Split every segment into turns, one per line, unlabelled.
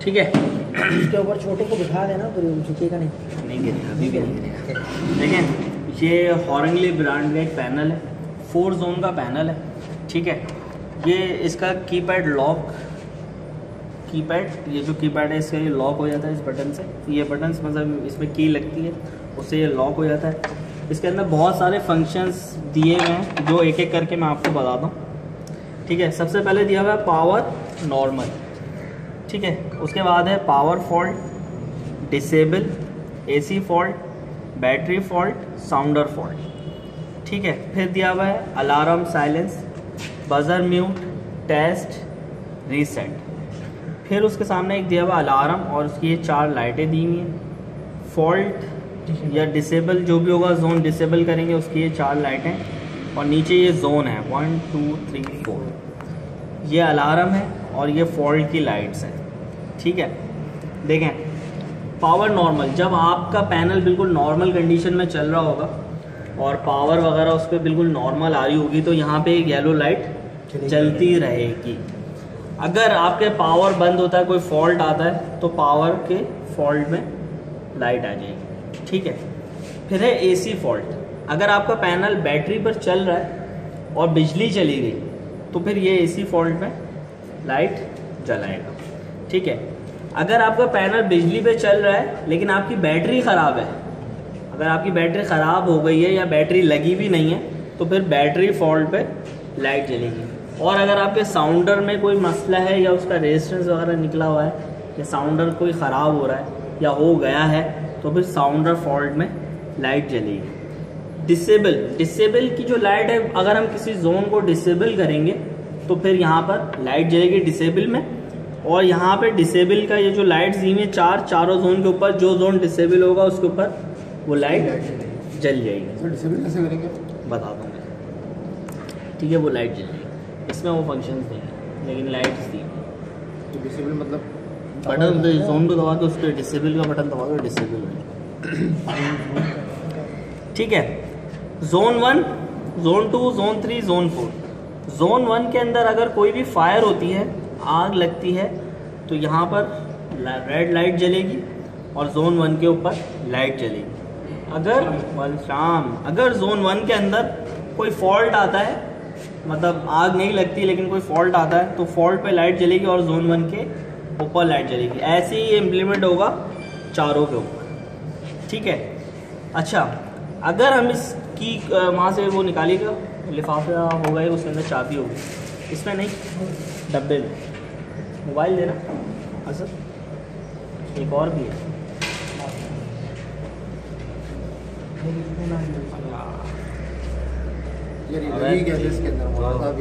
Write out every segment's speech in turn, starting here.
ठीक है।
इसके ऊपर छोटे को बिठा देना तो झुकेगा नहीं
गिरेगा, अभी भी नहीं गिरेगा। देखें, ये हॉरिंगली ब्रांड का एक पैनल है, 4 जोन का पैनल है, ठीक है। ये इसका कीपैड लॉक, ये जो कीपैड है इसका ये लॉक हो जाता है इस बटन से। ये बटन मतलब इसमें की लगती है, उससे ये लॉक हो जाता है। इसके अंदर बहुत सारे फंक्शंस दिए हुए हैं जो एक एक करके मैं आपको बताता हूँ, ठीक है। सबसे पहले दिया हुआ है पावर नॉर्मल, ठीक है। उसके बाद है power fault, disable, AC fault, battery fault, sounder fault, ठीक है। फिर दिया हुआ है alarm silence, buzzer mute, test, reset. फिर उसके सामने एक दिया हुआ अलार्म और उसकी ये 4 लाइटें दी हुई हैं। फॉल्ट या डिसेबल जो भी होगा, जोन डिसेबल करेंगे उसकी ये 4 लाइटें, और नीचे ये जोन है 1 2 3 4। ये अलार्म है और ये फॉल्ट की लाइट्स हैं, ठीक है। देखें, पावर नॉर्मल, जब आपका पैनल बिल्कुल नॉर्मल कंडीशन में चल रहा होगा और पावर वगैरह उस पर बिल्कुल नॉर्मल आ रही होगी तो यहाँ पे एक येलो लाइट चलती रहेगी। अगर आपके पावर बंद होता है, कोई फॉल्ट आता है, तो पावर के फॉल्ट में लाइट आ जाएगी, ठीक है। फिर है एसी फॉल्ट, अगर आपका पैनल बैटरी पर चल रहा है और बिजली चली गई तो फिर ये एसी फॉल्ट में लाइट जलाएगा, ठीक है। अगर आपका पैनल बिजली पे चल रहा है लेकिन आपकी बैटरी ख़राब है, अगर आपकी बैटरी ख़राब हो गई है या बैटरी लगी भी नहीं है तो फिर बैटरी फॉल्ट पे लाइट जलेगी। और अगर आपके साउंडर में कोई मसला है या उसका रेजिस्टेंस वगैरह निकला हुआ है या साउंडर कोई ख़राब हो रहा है या हो गया है तो फिर साउंडर फॉल्ट में लाइट जलेगी। डिसेबल की जो लाइट है, अगर हम किसी जोन को डिसेबल करेंगे तो फिर यहाँ पर लाइट जलेगी डिसेबल में, और यहाँ पे डिसेबल का ये जो लाइट्स दी हुई 4 जोन के ऊपर, जो जोन डिसेबल होगा उसके ऊपर वो लाइट जल जाएगी।
डिसेबल कैसे करेंगे
बता दूँगा, ठीक है। वो लाइट जलेगी, इसमें वो फंक्शन नहीं है लेकिन लाइट्स दी।
तो डिसेबल मतलब
बटन जोन को दबा के उसके डिसेबल का बटन दबा के डिसेबल हो जाए, ठीक है। Zone 1, zone 2, zone 3, zone 4। Zone 1 के अंदर अगर कोई भी फायर होती है, आग लगती है, तो यहाँ पर रेड लाइट जलेगी और जोन 1 के ऊपर लाइट जलेगी। अगर जोन 1 के अंदर कोई फॉल्ट आता है, मतलब आग नहीं लगती लेकिन कोई फॉल्ट आता है, तो फॉल्ट पे लाइट जलेगी और जोन 1 के ऊपर लाइट जलेगी। ऐसे ही इम्प्लीमेंट होगा चारों के ऊपर, ठीक है। अच्छा, अगर हम इसकी वहाँ से वो निकालिएगा, लिफाफा होगा उसके अंदर चाबी होगी, इसमें नहीं, डब्बे में। मोबाइल देना असर, एक और भी है,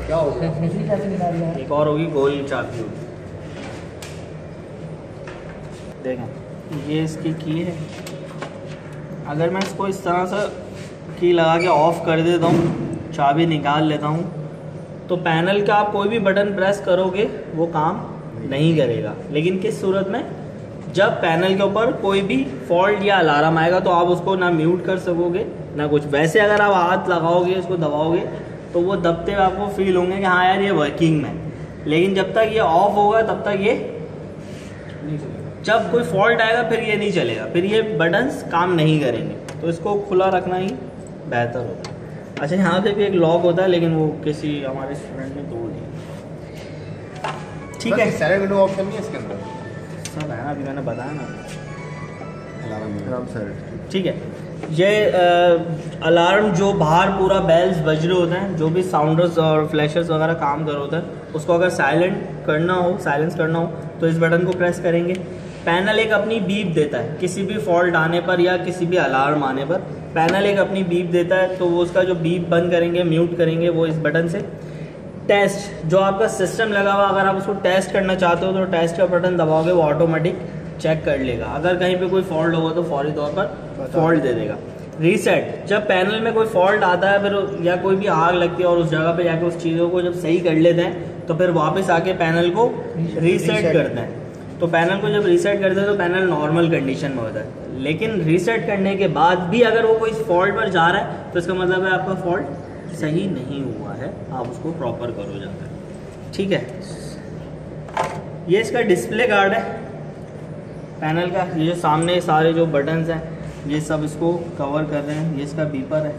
क्या होगा?
एक और होगी, गोल चाबी होगी। देखें, ये इसकी की है। अगर मैं इसको इस तरह से की लगा के ऑफ कर देता हूँ, चाबी निकाल लेता हूँ, तो पैनल का आप कोई भी बटन प्रेस करोगे वो काम नहीं करेगा। लेकिन किस सूरत में, जब पैनल के ऊपर कोई भी फॉल्ट या अलार्म आएगा तो आप उसको ना म्यूट कर सकोगे ना कुछ। वैसे अगर आप हाथ लगाओगे, इसको दबाओगे तो वो दबते हुए आपको फील होंगे कि हाँ यार ये वर्किंग में, लेकिन जब तक ये ऑफ होगा तब तक ये नहीं चलेगा। जब कोई फॉल्ट आएगा फिर ये नहीं चलेगा, फिर ये बटन्स काम नहीं करेंगे। तो इसको खुला रखना ही बेहतर होता है। अच्छा, यहाँ पे भी एक लॉक होता है लेकिन वो किसी हमारे स्टूडेंट ने तोड़ दिया, ठीक है।
साइलेंट विंडो ऑप्शन नहीं है इसके अंदर,
सब है ना, अभी मैंने बताया ना,
अलार्म सर,
ठीक है। ये अलार्म जो बाहर पूरा बेल्स बज रहे होते हैं, जो भी साउंडर्स और फ्लैशर्स वगैरह काम कर रहे होते हैं, उसको अगर साइलेंस करना हो तो इस बटन को प्रेस करेंगे। पैनल एक अपनी बीप देता है, किसी भी फॉल्ट आने पर या किसी भी अलार्म आने पर पैनल एक अपनी बीप देता है, तो वो उसका जो बीप बंद करेंगे, म्यूट करेंगे वो इस बटन से। टेस्ट, जो आपका सिस्टम लगा हुआ, अगर आप उसको टेस्ट करना चाहते हो तो टेस्ट का बटन दबाओगे, वो ऑटोमेटिक चेक कर लेगा। अगर कहीं पे कोई फॉल्ट होगा तो फौरी तौर पर फॉल्ट दे देगा। रीसेट, जब पैनल में कोई फॉल्ट आता है फिर या कोई भी आग लगती है और उस जगह पे जाके उस चीज़ों को जब सही कर लेते हैं तो फिर वापस आके पैनल को रीसेट करते हैं। तो पैनल को जब रीसेट करते हैं तो पैनल नॉर्मल कंडीशन में होता है, लेकिन रीसेट करने के बाद भी अगर वो कोई फॉल्ट पर जा रहा है तो इसका मतलब है आपका फॉल्ट सही नहीं हुआ है, आप उसको प्रॉपर करो जाकर, ठीक है। ये इसका डिस्प्ले कार्ड है, पैनल का ये जो सामने सारे जो बटन्स हैं ये सब इसको कवर कर रहे हैं। ये इसका बीपर है,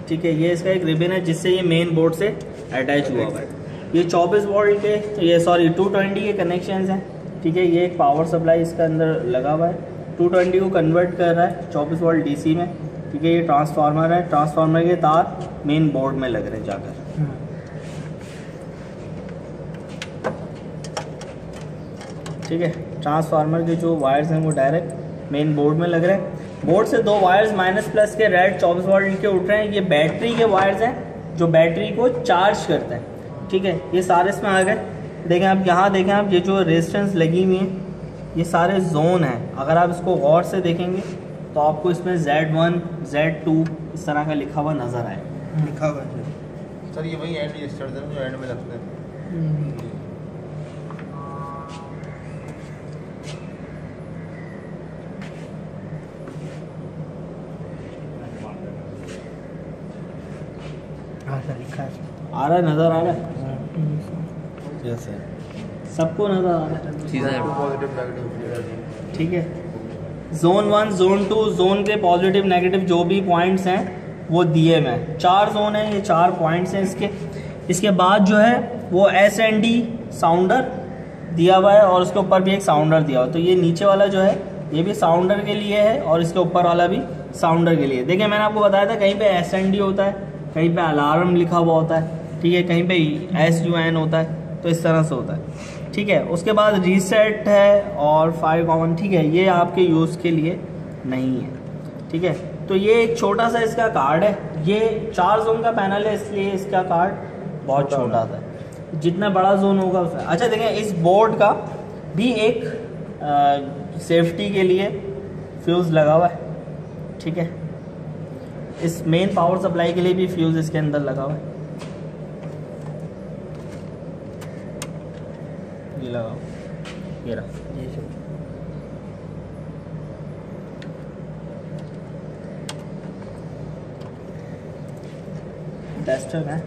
ठीक है। ये इसका एक रिबन है जिससे ये मेन बोर्ड से अटैच हुआ हुआ है। ये 24 वोल्ट के 220 के कनेक्शंस हैं, ठीक है। ये एक पावर सप्लाई इसका अंदर लगा हुआ है, 220 को कन्वर्ट कर रहा है 24 वोल्ट डीसी में, ठीक है। ये ट्रांसफार्मर है, ट्रांसफार्मर के तार मेन बोर्ड में लग रहे हैं जाकर, ठीक है। ट्रांसफार्मर के जो वायर्स हैं वो डायरेक्ट मेन बोर्ड में लग रहे हैं। बोर्ड से 2 वायर्स माइनस प्लस के रेड 24 वोल्ट के उठ रहे हैं। ये बैटरी के वायर्स हैं जो बैटरी को चार्ज करते हैं, ठीक है। ये सारे इसमें आ गए। देखें आप यहाँ, देखें आप ये जो रेजिस्टेंस लगी हुई है ये सारे जोन हैं। अगर आप इसको गौर से देखेंगे तो आपको इसमें Z1 Z2 इस तरह का लिखा हुआ नज़र आए,
लिखा हुआ है सर। ये वही एंड रजिस्टर्स हैं जो एंड में लगते हैं।
हाँ सर लिखा है,
आ रहा है, नज़र आ रहा है,
यस सर।
सबको नज़र आ रहा है,
पॉजिटिव नेगेटिव,
ठीक है। जोन 1 जोन 2 जोन के पॉजिटिव नेगेटिव जो भी पॉइंट्स हैं वो दिए हुए हैं। 4 जोन हैं, ये 4 पॉइंट्स हैं इसके। इसके बाद जो है वो SND साउंडर दिया हुआ है और उसके ऊपर भी एक साउंडर दिया हुआ है। तो ये नीचे वाला जो है ये भी साउंडर के लिए है और इसके ऊपर वाला भी साउंडर के लिए। देखिए मैंने आपको बताया था कहीं पे SND होता है, कहीं पे अलार्म लिखा हुआ होता है, ठीक है, कहीं पे SUN होता है, तो इस तरह से होता है, ठीक है। उसके बाद रीसेट है और फायर कॉमन, ठीक है, ये आपके यूज़ के लिए नहीं है, ठीक है। तो ये एक छोटा सा इसका कार्ड है। ये 4 जोन का पैनल है इसलिए इसका कार्ड बहुत छोटा सा है, जितना बड़ा जोन होगा उसमें। अच्छा देखें इस बोर्ड का भी एक सेफ्टी के लिए फ्यूज़ लगा हुआ है, ठीक है। इस मेन पावर सप्लाई के लिए भी फ्यूज़ इसके अंदर लगा हुआ है, ये लगा, ये रहा, ये सब टेस्टर है।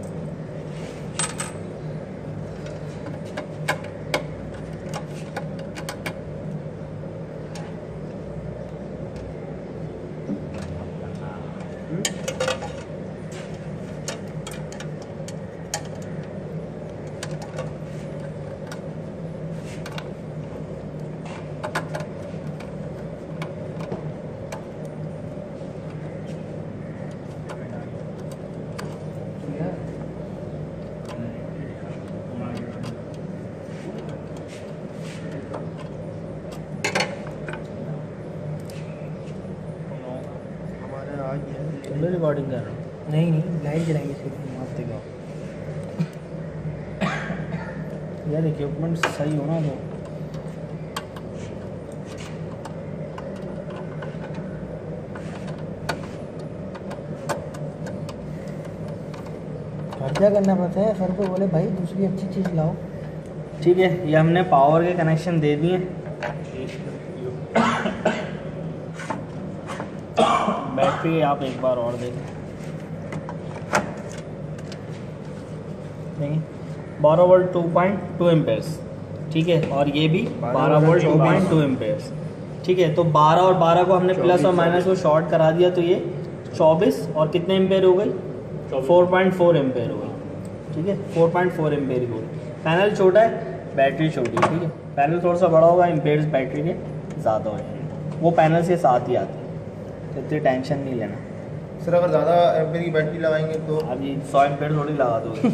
रिकॉर्डिंग कर रहा हूँ,
नहीं नहीं लाइट जलाइए सिर्फ
आप देखो यार इक्विपमेंट सही होना तो।
खर्चा करना पड़ता है सर को, बोले भाई दूसरी अच्छी चीज़ लाओ,
ठीक है। ये हमने पावर के कनेक्शन दे दिए। बैटरी आप एक बार और देखें, नहीं 12 वोल्ट 2.2 एम्पेयर्स, ठीक है। और ये भी 12 वोल्ट 2.2 एम्पेयर्स, ठीक है। तो 12 और 12 को हमने प्लस और माइनस को शॉर्ट करा दिया तो ये 24 और कितने एम्पेयर हो गई, 4.4 एम्पेयर हो गई, ठीक है। 4.4 एम्पेयर की हो गई। पैनल छोटा है, बैटरी छोटी है, ठीक है। पैनल थोड़ा सा बड़ा होगा, एम्पेयर्स बैटरी के ज़्यादा हो जाएंगे, वो पैनल से साथ ही आते हैं, तो इतनी टेंशन नहीं लेना।
सर अगर ज़्यादा एम्पेयर की बैटरी लगाएंगे तो
अभी 100 एम्पेयर थोड़ी लगा दोगे,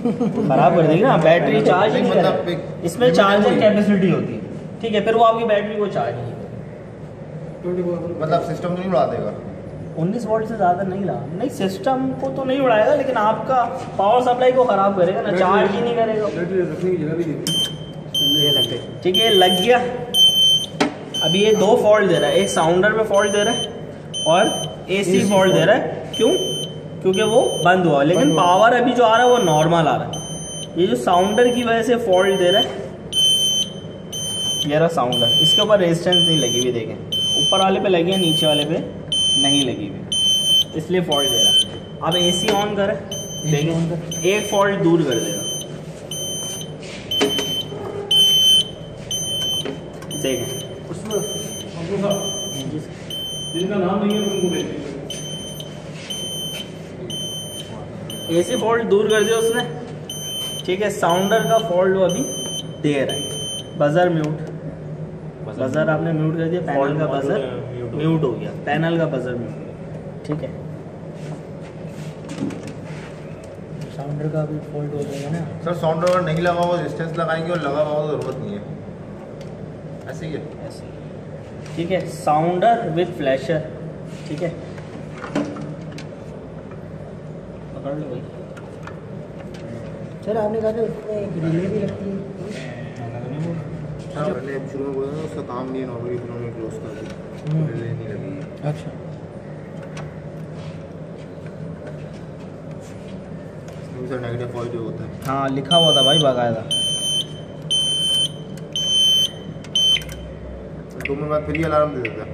खराब कर देगी ना बैटरी, चार्ज नहीं
मतलब
करेगी। इसमें चार्जिंग कैपेसिटी होती है, ठीक है, फिर वो आपकी बैटरी को चार्ज नहीं करेगी।
मतलब सिस्टम नहीं उड़ा देगा।
19 वोल्ट से ज़्यादा नहीं लगा, नहीं सिस्टम को तो नहीं उड़ाएगा लेकिन आपका पावर सप्लाई को ख़राब करेगा ना, चार्ज ही नहीं करेगा, ठीक है। लग गया। अभी ये 2 फॉल्ट दे रहा है, एक साउंडर में फॉल्ट दे रहा है और AC फॉल्ट दे रहा है। क्यों? क्योंकि वो बंद हुआ, लेकिन पावर अभी जो आ रहा है वो नॉर्मल आ रहा है। ये जो साउंडर की वजह से फॉल्ट दे रहा है, ये रहा साउंडर, इसके ऊपर रेजिस्टेंस नहीं लगी हुई, देखें ऊपर वाले पे लगी है, नीचे वाले पे नहीं लगी हुई, इसलिए फॉल्ट दे रहा है। अब AC ऑन करें, देखें एक फॉल्ट दूर कर देगा, देखें
जिनका नाम नहीं है उनको भेजिए।
एसी फॉल्ट दूर कर दिया उसने, ठीक है। साउंडर का फॉल्ट वो अभी दे रहा है। बजर म्यूट, बजर आपने म्यूट कर दिया, पैनल का बजर म्यूट हो गया, पैनल का बजर म्यूट, ठीक है।
साउंडर का भी फॉल्ट हो जाएगा ना
सर। साउंड अगर नहीं लगा हुआ डिस्टेंस लगाएंगे और लगा हुआ तो ज़रूरत नहीं है, ऐसे ही है।
ऐसे, ठीक है। साउंडर विद फ्लैशर, ठीक है। पकड़ लो भाई।
सर आपने कहा था उसमें ग्रिलें भी लगती है।
पहले अब शुरू में बोला ना उसका काम नहीं है, नॉर्मली उन्होंने क्लोज कर दी, नहीं लगी है।
अच्छा
सर नेगेटिव फॉल्ट जो होता है,
हाँ लिखा हुआ था भाई बाकायदा।
2 मिनट बाद फिर ही अलार्म दे देता है।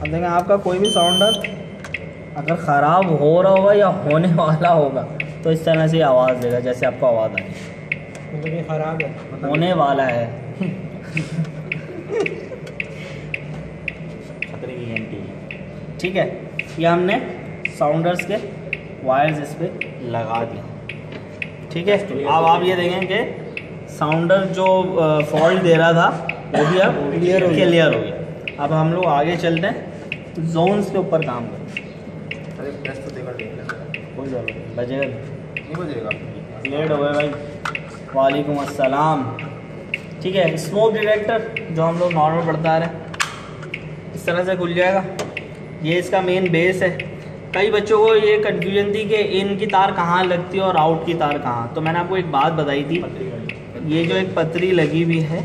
अब देखें आपका कोई भी साउंडर अगर ख़राब हो रहा होगा या होने वाला होगा तो इस तरह से आवाज़ देगा, जैसे आपको आवाज़ आ रही है,
मतलब ये ख़राब है,
होने वाला है। खतरे की घंटी, ठीक है। ये हमने साउंडर्स के वायर्स इस पर लगा दिए, ठीक है। अब आप ये देखें कि साउंडर जो फॉल्ट दे रहा था वो भी अब क्लियर हो गया। अब हम लोग आगे चलते हैं, जोन्स के ऊपर काम करते हैं।
अरे टेस्ट तो देकर देख लें।
कोई ज़रूरत नहीं, बजेगा
नहीं बजेगा।
लेट हो गए भाई। वालेकुम अस्सलाम, ठीक है। स्मोक डिटेक्टर जो हम लोग नॉर्मल पढ़ता आ रहे हैं, इस तरह से खुल जाएगा। ये इसका मेन बेस है। कई बच्चों को ये कन्फ्यूजन थी कि इन की तार कहाँ लगती है और आउट की तार कहाँ। तो मैंने आपको एक बात बताई थी, ये जो एक पतरी लगी हुई है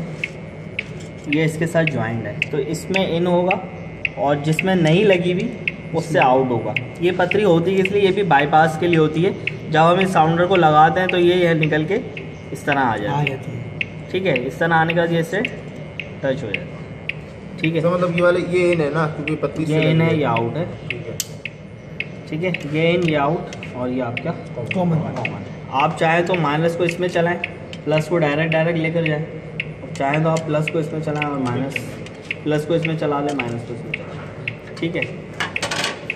ये इसके साथ ज्वाइंट है, तो इसमें इन होगा और जिसमें नहीं लगी हुई उससे आउट होगा। ये पतरी होती है इसलिए, ये भी बाईपास के लिए होती है। जब हम इस साउंडर को लगाते हैं तो ये निकल के इस तरह आ जाती है, ठीक है। इस तरह आने के बाद ये इससे टच हो जाता है, ठीक है।
तो मतलब ये वाले ये इन है ना, क्योंकि पतली
ये इन है, ये आउट है,
ठीक है।
ठीक है। ये इन, ये आउट और ये आपका कॉमन। आप चाहें तो माइनस को इसमें चलाएं, प्लस को डायरेक्ट लेकर जाएं, और चाहें तो आप प्लस को इसमें चलाएं और प्लस को इसमें चला दें, माइनस को इसमें चलाएं, ठीक है।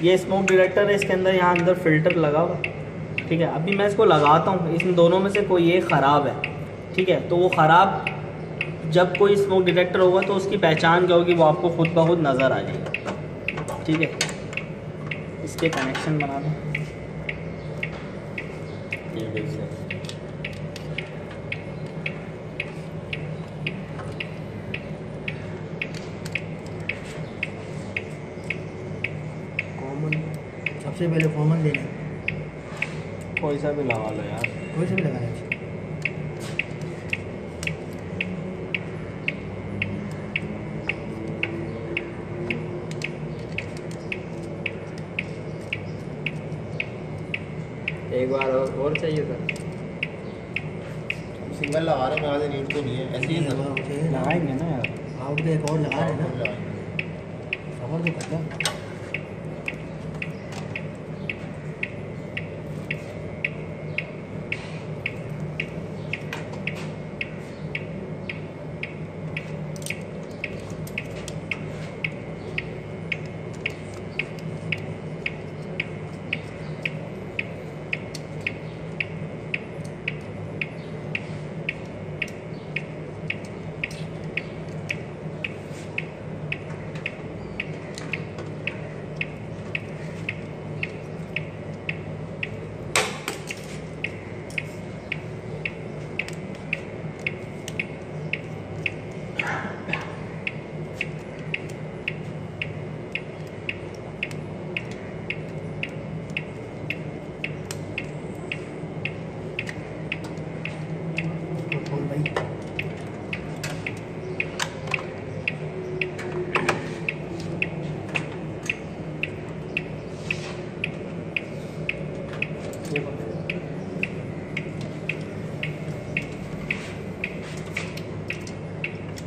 ये स्मोक डिटेक्टर है, इसके अंदर यहाँ अंदर फ़िल्टर लगा हुआ, ठीक है। अभी मैं इसको लगाता हूँ, इन दोनों में से कोई एक ख़राब है, ठीक है। तो वो ख़राब जब कोई स्मोक डिटेक्टर होगा तो उसकी पहचान क्या होगी, वो आपको खुद ब खुद नज़र आ जाएगी, ठीक है। इसके कनेक्शन बना दें,
सबसे पहले कॉमन लेना है,
कोई सा भी लगा लो यार।
कोई से भी लगाना है।
एक बार और चाहिए था।
सिंगल लगा रहे हैं, मैं नीड तो नहीं है, ऐसे ही
लगाएंगे ना यार।
आउट का एक और लगा रहे हैं ना,
लगाएंगे।
खबर तो करता।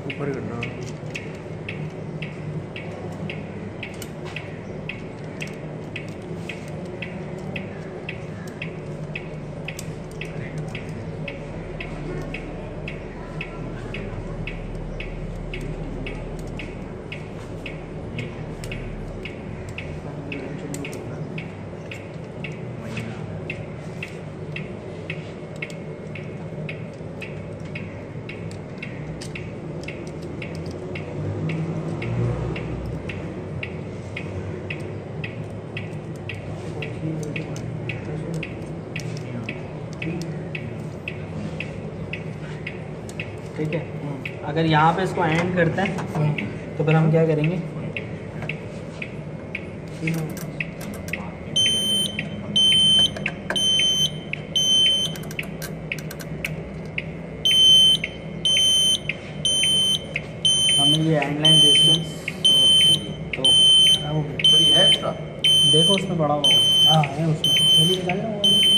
ऊपर करना।
ठीक है। अगर यहाँ पे इसको एंड करते हैं तो फिर हम क्या करेंगे, हमें ये एंड लाइन डिस्टेंस तो
खराब हो गया।
तो ये है एक्स्ट्रा।
देखो उसमें बड़ा होगा।
हाँ है उसमें, ये भी निकालना होगा।